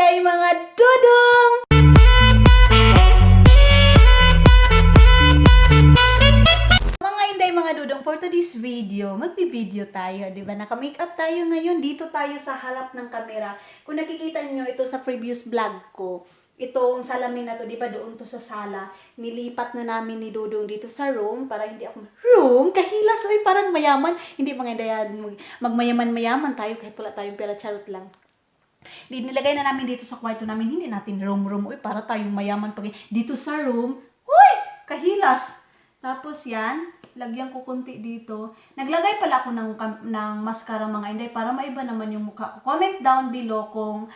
Inday mga dudong! Mga Inday mga dudong, for today's video, magbi-video tayo, di ba? Naka-makeup tayo ngayon, dito tayo sa harap ng camera. Kung nakikita niyo ito sa previous vlog ko, itong salamin na to, di ba doon to sa sala, nilipat na namin ni Dudong dito sa room para hindi ako, room? Kahilas, oy, parang mayaman. Hindi mga Inday, magmayaman-mayaman tayo kahit wala tayong pera, charot lang. Nilagay na namin dito sa kwarto namin, hindi natin room, uy, para tayong mayaman pag dito sa room, uy, kahilas. Tapos yan, lagyan ko konti dito. Naglagay pala ako ng mascara mga Inday para maiba naman yung mukha ko. Comment down below kung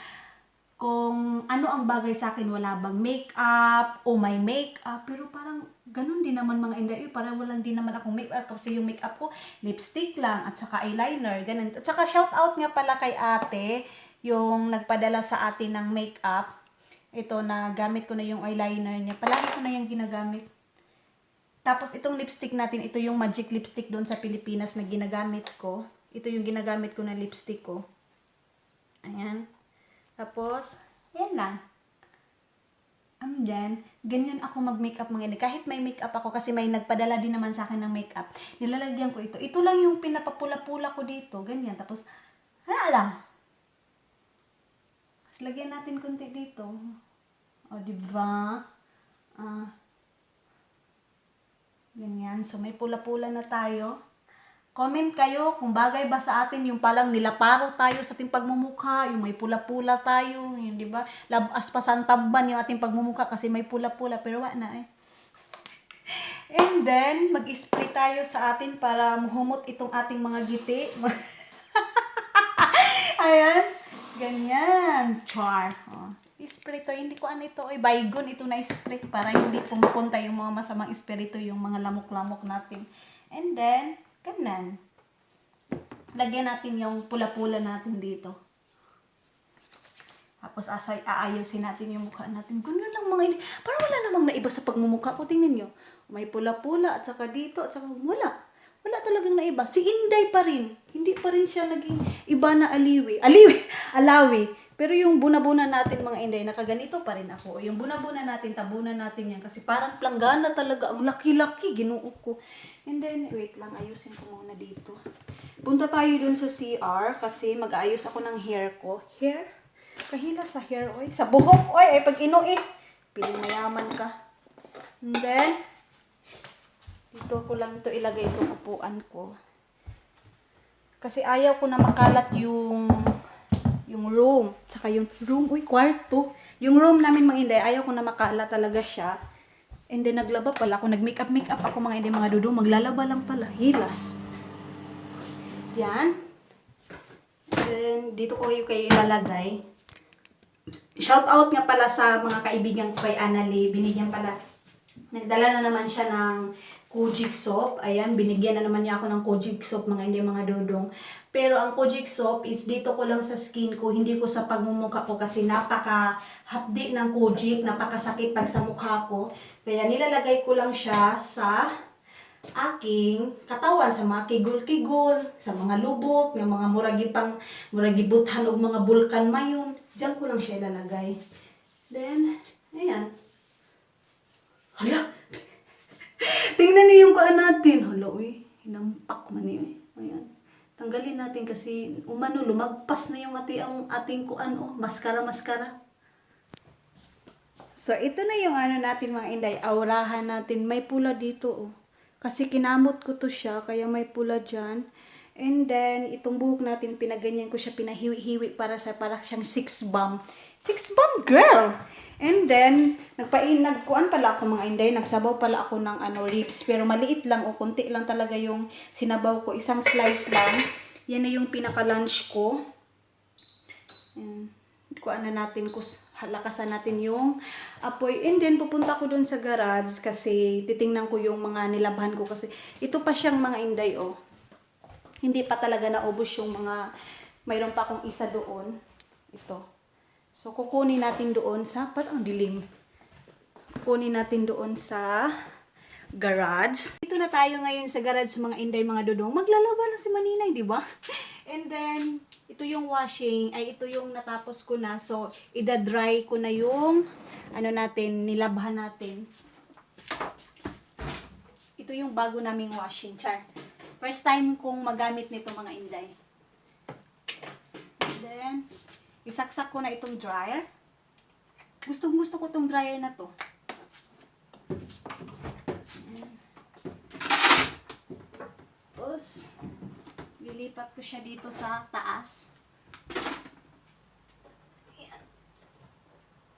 ano ang bagay sa akin, wala bang makeup o may makeup, pero parang ganun din naman mga Inday, parang walang din naman akong makeup kasi yung makeup ko, lipstick lang at saka eyeliner, ganun. At saka shout out nga pala kay ate, yung nagpadala sa atin ng makeup. Ito na gamit ko na yung eyeliner niya. Palagi ko na yung ginagamit. Tapos itong lipstick natin, ito yung magic lipstick doon sa Pilipinas na ginagamit ko. Ito yung ginagamit ko na lipstick ko. Ayan. Tapos, yan lang. Then, ganyan ako mag-makeup mga Inday. Kahit may makeup ako kasi may nagpadala din naman sa akin ng makeup. Nilalagyan ko ito. Ito lang yung pinapapula-pula ko dito. Ganyan. Tapos, hala lang. Lagyan natin konti dito. O, diba? Ganyan. So, may pula-pula na tayo. Comment kayo kung bagay ba sa atin yung palang nilaparo tayo sa ating pagmumukha, yung may pula-pula tayo, yun, diba? Labas pa santabban yung ating pagmumukha kasi may pula-pula, pero wala na eh. And then, mag-spray tayo sa atin para humot itong ating mga giti. Ayan. Ganyan. Char. Oh. Spray to. Hindi ko ano ito. Oy, baygon ito na spray para hindi pumupunta yung mga masamang espiritu, yung mga lamok-lamok natin. And then, ganyan. Lagyan natin yung pula-pula natin dito. Tapos aayusin natin yung mukha natin. Ganyan lang mga ini. Parang wala namang naiba sa pagmumukha ko. Tingnan nyo. May pula-pula at saka dito at saka wala. Wala talagang naiba. Si Inday pa rin. Hindi pa rin siya naging iba na alawi. Pero yung buna-buna natin mga Inday, nakaganito pa rin ako. Yung buna-buna natin, tabunan natin yan. Kasi parang planggana talaga. Ang laki-laki, ginuo ko. And then, wait lang, ayusin ko muna dito. Punta tayo dun sa CR kasi mag-aayos ako ng hair ko. Hair? Kahila sa hair, oy. Sa buhok, oy. Ay, pag inuit. Piling mayaman ka. And then, dito ko lang ito ilagay itong upuan ko. Kasi ayaw ko na makalat yung room. Tsaka yung room, uy, kwarto. Yung room namin mga Inday, ayaw ko na makalat talaga siya. And then naglaba pala ako. Nag-makeup ako mga Inday, mga dudong. Maglalaba lang pala. Hilas. Yan. And dito ko kayo ilalagay. Shout out nga pala sa mga kaibigan ko kay Annalie. Binigyan pala. Nagdala na naman siya ng Kojic soap. Ayan, binigyan na naman niya ako ng Kojic soap, mga Inday, mga dudong. Pero ang Kojic soap is dito ko lang sa skin ko, hindi ko sa pagmumukha ko kasi napaka-hapdi ng Kojic, napakasakit pag sa mukha ko. Kaya nilalagay ko lang siya sa aking katawan, sa mga kigol-kigol, sa mga lubot, ng mga muragibuthan o mga bulkan mayon. Diyan ko lang siya ilalagay. Then, ayan. Hala! Tingnan niyo yung kaan natin. Hala, uy. Hinampak man yun. Ayan. Tanggalin natin kasi lumagpas na yung ating kuan, oh. Maskara. So, ito na yung natin mga Inday. Aurahan natin. May pula dito, oh. Kasi kinamot ko to siya, kaya may pula dyan. And then, itong buhok natin, pinaganyan ko siya, pinahiwi-hiwi para siyang 6 bomb. 6 bomb, girl! And then, nagkuan pala ako mga Inday, nagsabaw pala ako ng ribs, pero maliit lang o konti lang talaga yung sinabaw ko, isang slice lang. Yan na yung pinaka-lunch ko. Kuan na natin, lakasan natin yung apoy. And then, pupunta ko dun sa garage kasi titingnan ko yung mga nilabhan ko kasi ito pa siyang mga Inday, oh. Hindi pa talaga naubos yung mga, mayroon pa akong isa doon. Ito. So, kukunin natin doon sa, ang dilim. Kukunin natin doon sa garage. Dito na tayo ngayon sa garage mga Inday, mga dudong. Maglalaba na si Maninay, di ba? And then, ito yung washing, ay ito yung natapos ko na. So, ida-dry ko na yung, ano natin, nilabhan natin. Ito yung bago naming washing, char. First time kong magamit nito mga inday. And then, isaksak ko na itong dryer. Gustong gusto ko itong dryer na to. Tapos, lilipat ko siya dito sa taas. Ayan.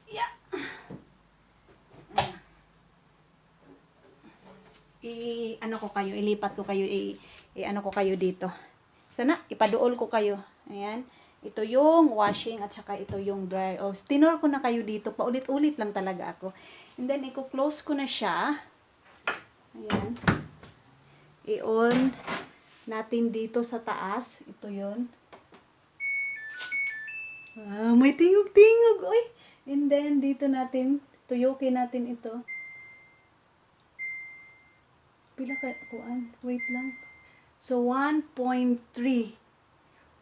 Yeah. Ano ko kayo, ilipat ko kayo, ano ko kayo dito. Sana, ipaduol ko kayo. Ayan. Ito yung washing at saka ito yung dryer. Oh, tinor ko na kayo dito. Paulit-ulit lang talaga ako. And then, i-close ko na siya. Ayan. I-on natin dito sa taas. Ito yun. Ah, may tingog-tingog. Uy. And then, dito natin, tuyukin natin ito. Pila ka, kuan? Wait lang. So, 1.3.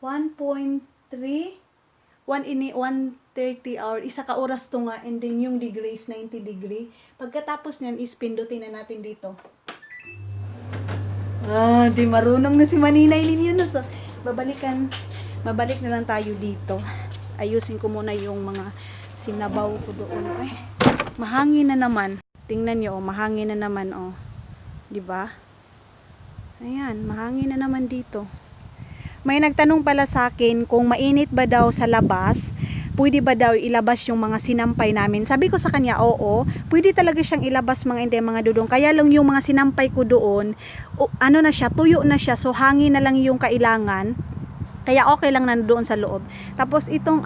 1.3. 1:30 hour. Isa ka oras to nga. And then, yung degree is 90 degree. Pagkatapos niyan, is pindutin na natin dito. Ah, di marunong na si Maninay ninyo na. So, babalik na lang tayo dito. Ayusin ko muna yung mga sinabaw ko doon. Ay, mahangin na naman. Tingnan nyo, oh, mahangin na naman, oh. Diba? Ayan, mahangin na naman dito. May nagtanong pala sa akin kung mainit ba daw sa labas, pwede ba daw ilabas yung mga sinampay namin. Sabi ko sa kanya, oo, pwede talaga siyang ilabas mga dudong. Kaya lang yung mga sinampay ko doon, ano na siya, tuyo na siya, so hangin na lang yung kailangan. Kaya okay lang nandoon sa loob. Tapos itong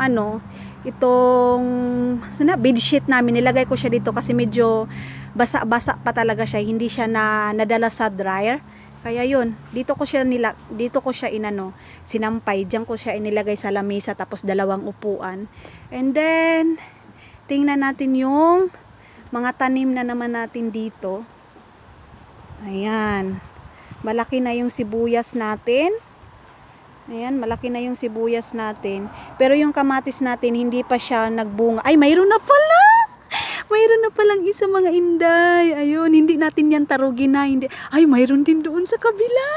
bedsheet namin, nilagay ko siya dito kasi medyo basa-basa pa talaga siya, hindi siya nadala sa dryer. Kaya yun, dito ko siya sinampay, diyan ko siya inilagay sa lamesa, tapos dalawang upuan. And then tingnan natin yung mga tanim na naman natin dito. Ayan. Malaki na yung sibuyas natin. Ayan, malaki na yung sibuyas natin. Pero yung kamatis natin, hindi pa siya nagbunga. Ay, mayroon na pala! Mayroon na palang isa mga inday. Ayun, hindi natin yan tarugin na. Hindi. Ay, mayroon din doon sa kabila.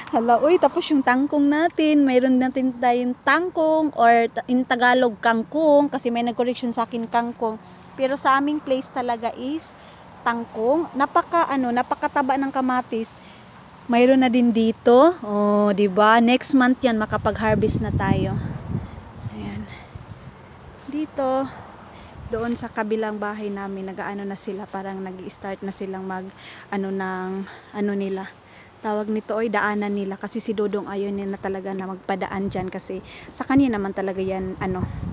Hala, uy, tapos yung tangkong natin. Mayroon natin tayong tangkong or in Tagalog, kangkong. Kasi may nag-correction sa akin kangkong. Pero sa aming place talaga is tangkong. Napakataba ng kamatis. Mayroon na din dito. Oh, 'di ba? Next month 'yan makapag-harvest na tayo. Ayan. Dito doon sa kabilang bahay namin, nag-aano na sila, parang nag-i-start na silang nila. Tawag nito ay daanan nila kasi si Dodong ayun niya na talaga na magpadaan diyan kasi sa kanya naman talaga 'yan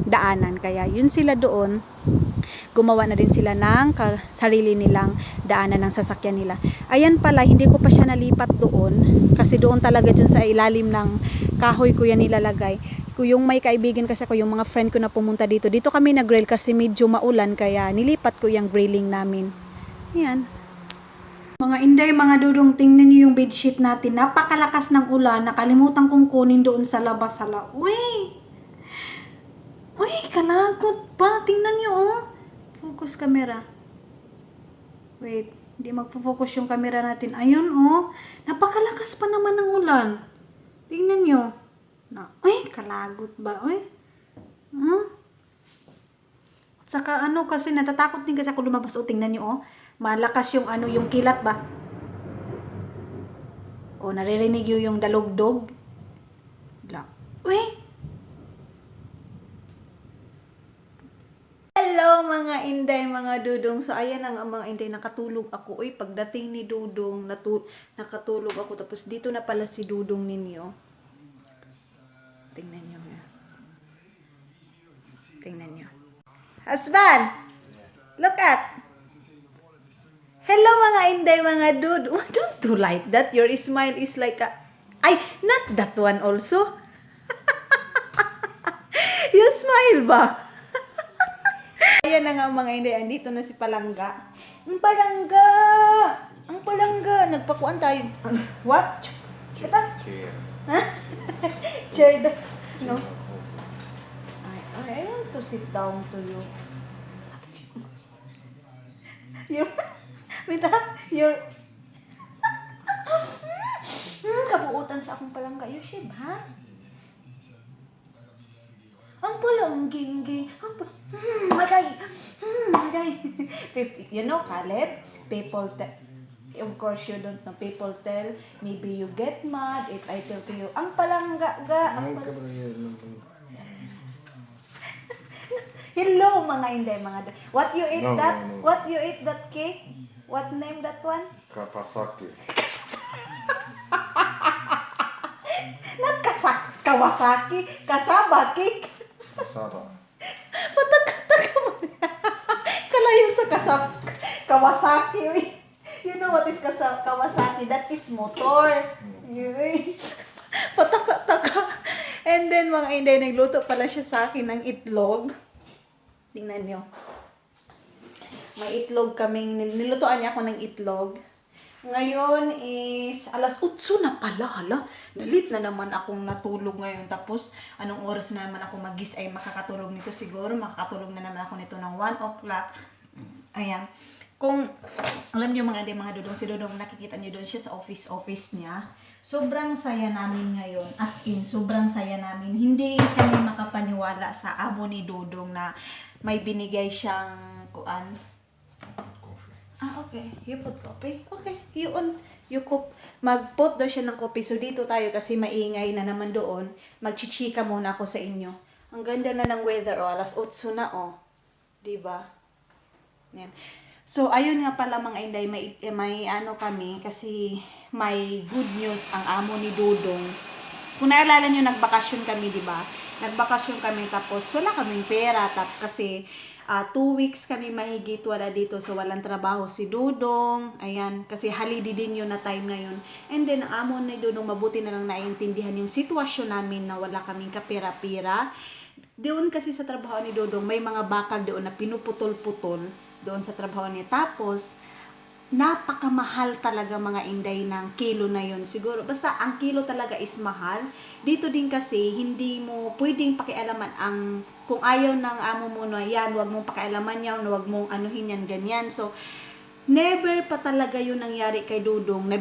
daanan. Kaya yun sila doon. Gumawa na din sila ng sarili nilang daanan ng sasakyan nila. Ayan pala, hindi ko pa siya nalipat doon kasi doon talaga dyan sa ilalim ng kahoy ko yan nilalagay. Yung may kaibigan kasi ako, yung mga friend ko na pumunta dito. Dito kami nag-grill kasi medyo maulan kaya nilipat ko yung grilling namin. Ayan. Mga inday, mga dudong, tingnan niyo yung bedsheet natin. Napakalakas ng ulan. Nakalimutan kong kunin doon sa labas. Uy! Uy, kalagot pa. Tingnan niyo, oh. Focus camera. Wait, hindi magpo-focus yung camera natin. Ayun, oh. Napakalakas pa naman ng ulan. Tingnan nyo. Uy, kalagot ba? Uy. At saka kasi natatakot din kasi ako lumabas. O, tingnan nyo, oh. Malakas yung yung kilat ba? O, naririnig yung dalugdog. Uy. Hello mga inday, mga dudong. So ayan ang mga inday, nakatulog ako. Uy, pagdating ni Dudong, nakatulog ako. Tapos dito na pala si Dudong ninyo. Tingnan nyo. Tingnan nyo. Husband! Look at! Hello mga inday, mga dudong. Don't do like that. Your smile is like not that one also. You smile ba? Ayan na nga mga inday, andito na si Palangga. Ang Palangga, nagpakuan tayo. What? Ito? Chair. Ha? Chair. No? I want to sit down to you. You're, wait you're, kabuutan sa akong palangga. You should, ha? Ang palanggingging. Maday. Maday. You know, Caleb, people of course you don't know, people tell, maybe you get mad if I tell to you, ang palangga-ga. Hello, mga hindi, mga what you eat that? No. What you eat that cake? What name that one? Kawasaki. Not Kawasaki. Kasaba cake. Kasaba. Patag-tag mo niya. Kalayo sa Kawasaki. You know what is Kawasaki? That is motor. Pataka-taka. And then, mga hindi, nagluto pala siya sa akin ng itlog. Tingnan niyo. May itlog kaming, nilutoan niya ako ng itlog. Ngayon is, alas 8 na pala, hala. Nalit na naman akong natulog ngayon. Tapos, anong oras na naman ako ay makakatulog nito siguro. Makakatulog na naman ako nito ng 1 o'clock. Ayan. Kung, alam niyo mga dudong, si Dudong, nakikita niyo doon siya sa office niya. Sobrang saya namin ngayon. As in, sobrang saya namin. Hindi kami makapaniwala sa amo ni Dudong na may binigay siyang kuan. Okay. You put coffee? Okay. You mag-put daw siya ng coffee. So, dito tayo kasi maingay na naman doon. Magchichika muna ako sa inyo. Ang ganda na ng weather, alas 8 na, Diba? Yan. So, ayun nga pala mga inday, may ano kami, kasi may good news ang amo ni Dudong. Kung naalala nyo, nagbakasyon kami, di ba? Nagbakasyon kami, tapos wala kaming pera, kasi 2 weeks kami mahigit wala dito, so walang trabaho si Dudong, ayan, kasi holiday din yun na time na yun. And then, ang amo ni Dudong, mabuti na lang naiintindihan yung sitwasyon namin na wala kaming kapira-pira. Doon kasi sa trabaho ni Dudong, may mga bakal doon na pinuputol-putol doon sa trabaho niya. Tapos, napakamahal talaga mga inday ng kilo na yun. Siguro, basta ang kilo talaga is mahal. Dito din kasi, hindi mo pwedeng pakialaman ang, kung ayaw ng amo mo na yan, wag mong pakialaman yan, wag mong anuhin yan, ganyan. So, never pa talaga yun nangyari kay Dudong na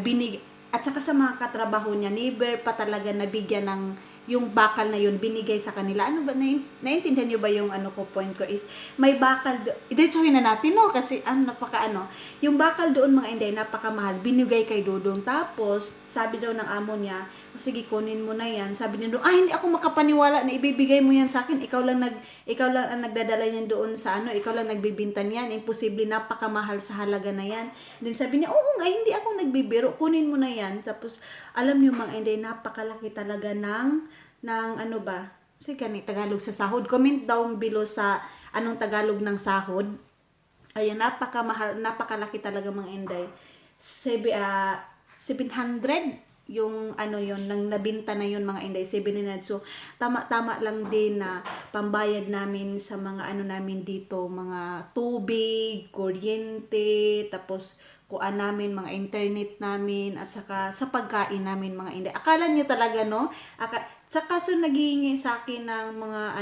at saka sa mga katrabaho niya, never pa talaga nabigyan ng yung bakal na yun binigay sa kanila. Ano ba, naiintindihan nyo ba yung point ko is, may bakal, diretsuhin na natin, kasi yung bakal doon mga inday, napakamahal, binigay kay Dudong. Tapos, sabi daw ng amo niya, sige, kunin mo na yan. Sabi niya doon, hindi ako makapaniwala na ibibigay mo yan sa akin. Ikaw lang ang nagdadala niyan doon sa ikaw lang nagbibinta niyan. Imposible, napakamahal sa halaga na yan. Then sabi niya, oo nga, hindi ako nagbibiro. Kunin mo na yan. Tapos, alam niyo mga inday, napakalaki talaga ng sige, Tagalog sa sahod. Comment down below sa anong Tagalog ng sahod. Ayan, napakalaki talaga mga inday. 700 yung yun, nang nabinta na yun mga inday, 700. So, tama-tama lang din na pambayad namin sa mga namin dito, mga tubig, kuryente, tapos kuan namin, mga internet namin, at saka sa pagkain namin mga inday. Akala nyo talaga, saka so naghihingi sa akin ng mga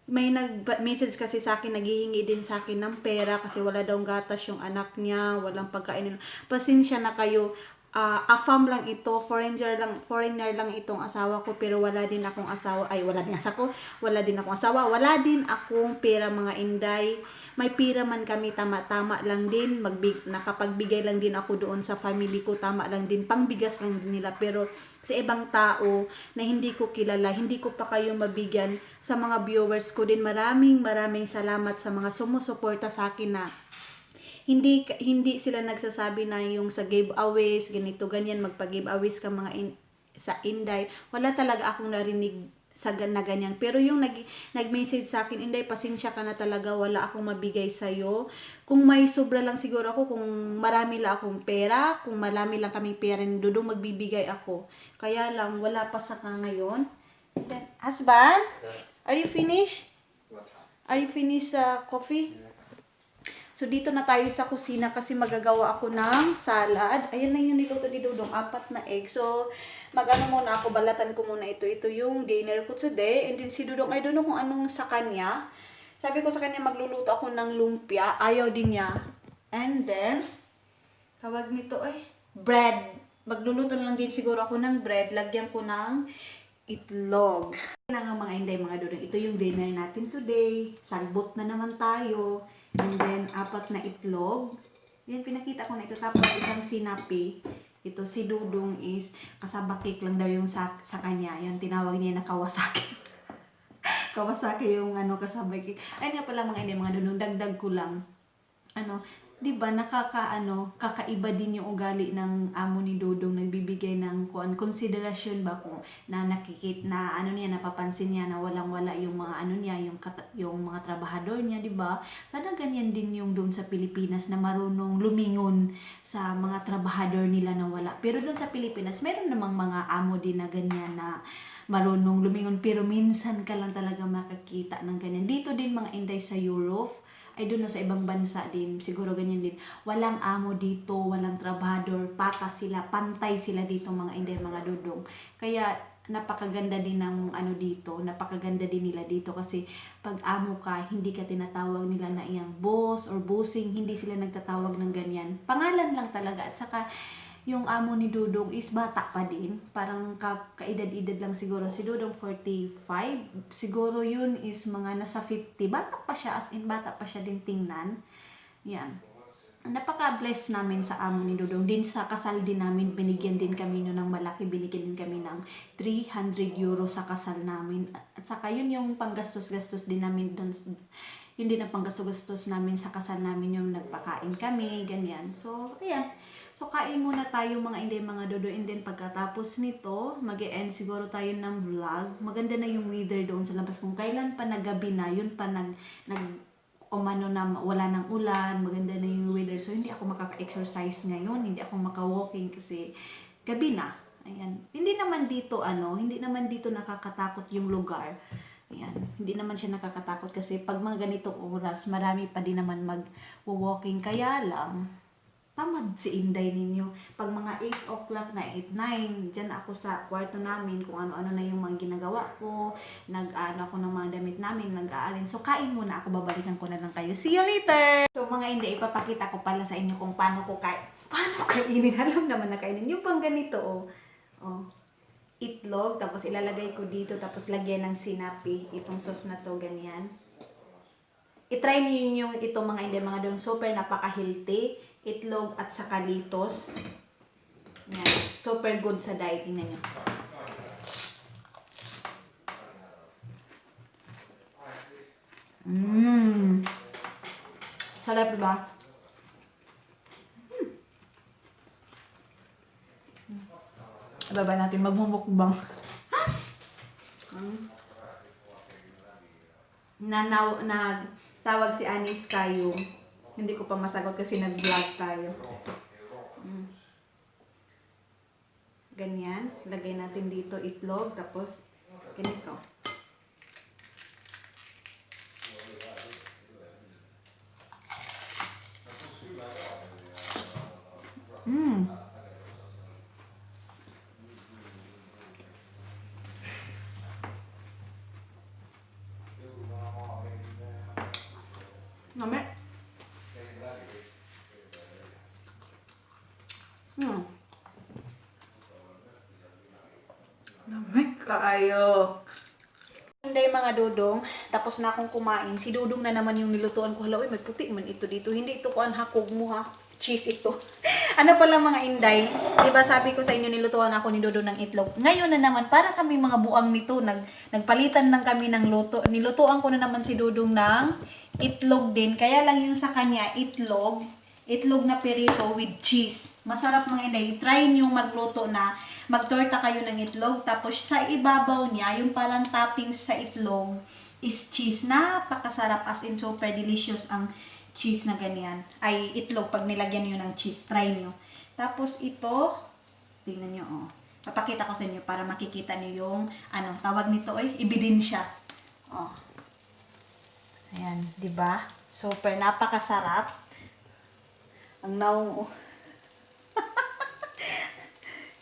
may nag-message kasi sa akin, naghihingi din sa akin ng pera kasi wala daw gatas yung anak niya, walang pagkain. Pasensya na kayo. Afam lang ito, foreigner lang itong asawa ko, pero wala din akong asawa, wala din akong asawa, wala din akong pera mga inday. May pira man kami, tama-tama lang din, nakapagbigay lang din ako doon sa family ko, tama lang din, pangbigas lang din nila. Pero sa ibang tao na hindi ko kilala, hindi ko pa kayo mabigyan. Sa mga viewers ko din, maraming salamat sa mga sumusuporta sa akin na hindi sila nagsasabi na yung sa giveaways, ganito, ganyan, magpa-giveaways ka sa Inday. Wala talaga akong narinig na ganyan. Pero yung nag-message sa akin, Inday, pasensya ka na talaga, wala akong mabigay sa'yo. Kung may sobra lang siguro ako, kung marami lang akong pera, kung marami lang kaming pera ni Dudong, magbibigay ako. Kaya lang, wala pa sa ngayon. Then, husband, are you finished? Are you finished coffee? So, dito na tayo sa kusina kasi magagawa ako ng salad. Ayan na yung niluto ni Dudong, 4 na egg. So, mag-ano muna ako, balatan ko muna ito. Ito yung dinner ko today. And then si Dudong, I don't know kung anong sa kanya. Sabi ko sa kanya, magluluto ako ng lumpia. Ayaw din niya. And then, tawag nito ay bread. Magluluto lang din siguro ako ng bread. Lagyan ko ng itlog. Yan nga mga Inday, mga Dudong. Ito yung dinner natin today. Sagbot na naman tayo. And then, 4 na itlog. Yan, pinakita ko na ito. Tapos, isang sinapi. Ito, si Dudong is, kasabakik lang daw yung sa kanya. Yan, tinawag niya na Kawasaki. Kawasaki yung kasabakik. Ay nga pala mga Inday, mga Dudong, dagdag ko lang. 'Di ba kakaiba din yung ugali ng amo ni Dudong, nagbibigay ng konsiderasyon ba kung na napapansin niya na walang-wala yung mga niya, yung mga trabahador niya, 'di ba? Sana ganyan din yung doon sa Pilipinas na marunong lumingon sa mga trabahador nila na wala. Pero doon sa Pilipinas, meron namang mga amo din na ganyan na marunong lumingon, pero minsan ka lang talaga makakita ng ganyan. Dito din mga Inday sa Europe, ay doon na sa ibang bansa din, siguro ganyan din. Walang amo dito, walang trabahador, patas sila, pantay sila dito mga Inday, mga Dudong. Kaya napakaganda din ng dito, napakaganda din nila dito kasi pag amo ka, hindi ka tinatawag nila na iyang boss or bossing, hindi sila nagtatawag ng ganyan. Pangalan lang talaga. At saka yung amo ni Dudong is bata pa din. Parang kaedad-edad lang siguro. Si Dudong 45. Siguro yun is mga nasa 50. Bata pa siya, as in bata pa siya din tingnan. Yan. Napaka-bless namin sa amo ni Dudong. Din sa kasal din namin, binigyan din kami no ng malaki. Binigyan din kami ng 300 euro sa kasal namin. At saka yun yung panggastos-gastos din namin doon. Yun din ang panggastos-gastos namin sa kasal namin, yung nagpakain kami, ganyan. So, ayan. So, kain muna tayo mga Inday, mga Dodo. And then, pagkatapos nito, mag-e-end siguro tayo ng vlog. Maganda na yung weather doon sa labas. Kung kailan pa nagabi na, yun pa wala ng ulan, maganda na yung weather. So, hindi ako makaka-exercise ngayon. Hindi ako maka-walking kasi gabi na. Ayan. Hindi naman dito nakakatakot yung lugar. Ayan. Hindi naman siya nakakatakot kasi pag mga ganitong oras, marami pa din naman mag-walking. Kaya lang, tamad si Inday ninyo. Pag mga 8 o'clock na, 8, 9, dyan ako sa kwarto namin, kung ano-ano na yung mga ginagawa ko, nag-ano ako ng mga damit namin, nag-aalin. So, kain muna ako, babalikan ko na lang kayo. See you later! So, mga Inday, ipapakita ko pala sa inyo kung paano kainin. Alam naman na kainin. Yung pang ganito, itlog, tapos ilalagay ko dito, tapos lagyan ng sinapi. Itong sauce na to, ganyan. I-try niyo yung itong mga Inday, mga doon, super napaka-healthy. Itlog at saka litos. Yan. Super good sa diet. Tingnan nyo. Sarap diba? Baba natin magmumukbang. Tawag si Anis kayo. Hindi ko pa masagot kasi nag-vlog tayo. Ganyan. Lagay natin dito itlog. Tapos, ganito. Nami. Nami kayo. Hindi mga Dudong, tapos na akong kumain. Si Dudong na naman yung nilutuan ko. Hala, may puti man ito dito. Hindi ito ko hakog mo ha. Cheese ito. Ano pala mga Inday? Diba sabi ko sa inyo nilutuan ako ni Dudong ng itlog. Ngayon na naman, para kami mga buang nito. Nagpalitan lang kami ng luto. Nilutuan ko na naman si Dudong ng itlog din. Kaya lang yung sa kanya, itlog na perito with cheese. Masarap mga Inday. Try nyo magluto na magtorta kayo ng itlog. Tapos sa ibabaw niya, yung parang toppings sa itlog is cheese. Napakasarap, as in super delicious ang cheese na ganyan. Ay, itlog pag nilagyan nyo ng cheese. Try nyo. Tapos ito, tingnan nyo Papakita ko sa inyo para makikita nyo yung, tawag nito ebidensya. Ayan, di ba? Super, napakasarap. Ang naong mo.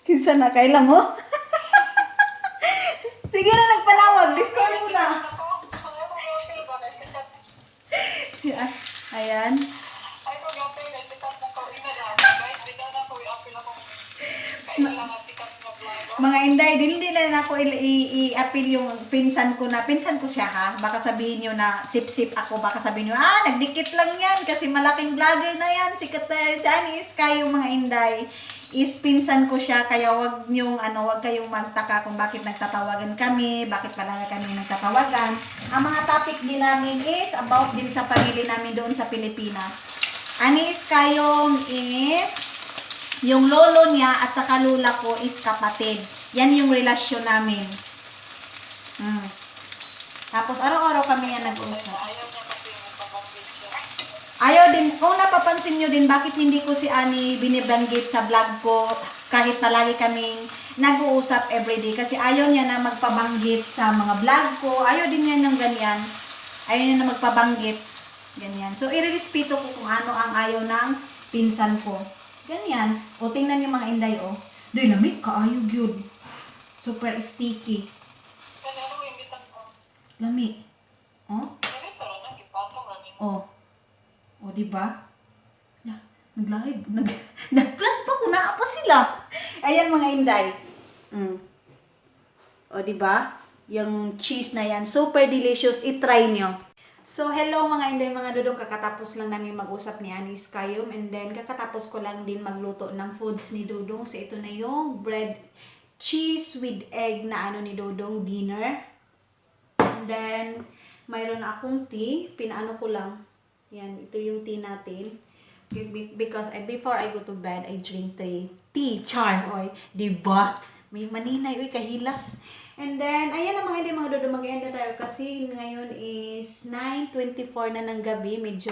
Kinsa na, kailan mo? Sige na, nagpanawag. Discord mo na. Ayan. Mga inday, hindi na ako i-appeal yung pinsan ko na. Pinsan ko siya ha. Baka sabihin nyo na sip-sip ako. Baka sabihin nyo, nagdikit lang yan kasi malaking vlogger na yan. Sikat na si Anis. Kayo mga inday, is pinsan ko siya. Kaya wag kayong magtaka kung bakit nagtatawagan kami. Bakit pala kami nagtatawagan. Ang mga topic din namin is about din sa pamilya namin doon sa Pilipinas. Anis kayong is yung lolo niya at saka lula ko is kapatid. Yan yung relasyon namin. Tapos araw-araw kami yan nag-uusap. Ayaw din, kung napapansin nyo din, bakit hindi ko si Ani binibanggit sa vlog ko kahit palagi kaming nag-uusap everyday. Kasi ayaw niya na magpabanggit sa mga vlog ko. Ayaw din niya ng ganyan. Ayaw niya na magpabanggit. Ganyan. So, irerespeto ko kung ano ang ayaw ng pinsan ko. Ganyan. O, tingnan yung mga inday, o. Doy, lamig, kaayog yun. Super sticky. Lamig. O? O. O, diba? Nag-live. Nag-vlog pa ko. Naa pa sila. Ayan, mga inday. O, diba? Yung cheese na yan. Super delicious. I-try nyo. So, hello mga inday, mga dudong, kakatapos lang namin mag-usap ni Anis Kayum, and then kakatapos ko lang din magluto ng foods ni Dudong. So, ito na yung bread cheese with egg na ni Dudong dinner. And then, mayroon akong tea, pinaano ko lang. Yan, ito yung tea natin. Because before I go to bed, I drink tea, char, oy, diba? May maninay, oy, kahilas. And then, ayan ang mga dudong, mag-end na tayo kasi ngayon is 9:24 na ng gabi, medyo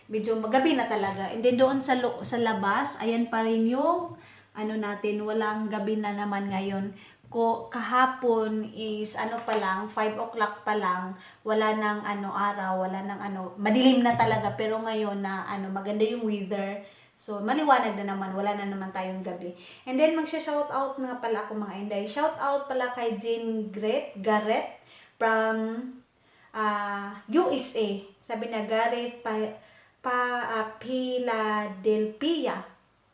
medyo magabi na talaga. And then doon sa labas, ayan pa rin yung natin, walang gabi na naman ngayon. Kahapon is pa lang, 5 o'clock pa lang, wala nang araw, wala nang madilim na talaga, pero ngayon na maganda yung weather. So, maliwanag na naman. Wala na naman tayong gabi. And then, magsha-shoutout nga pala ako mga inday. Shoutout pala kay Jean Garrett from USA. Sabi na, Garrett Philadelphia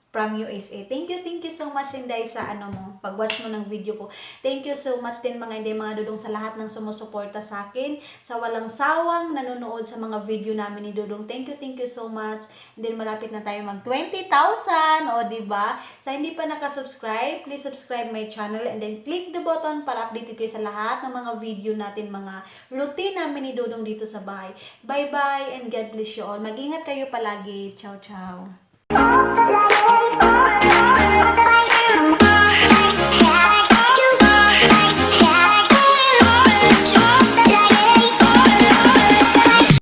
from USA. Thank you so much inday sa pag-watch mo ng video ko. Thank you so much din mga inday, mga dudong, sa lahat ng sumusuporta sa akin, sa walang sawang nanonood sa mga video namin ni Dudong. Thank you so much. And then malapit na tayo mag 20,000, o diba? Sa hindi pa nakasubscribe, please subscribe my channel and then click the button para updated kayo sa lahat ng mga video natin, mga routine namin ni Dudong dito sa bahay. Bye bye and God bless you all. Mag-ingat kayo palagi. Ciao.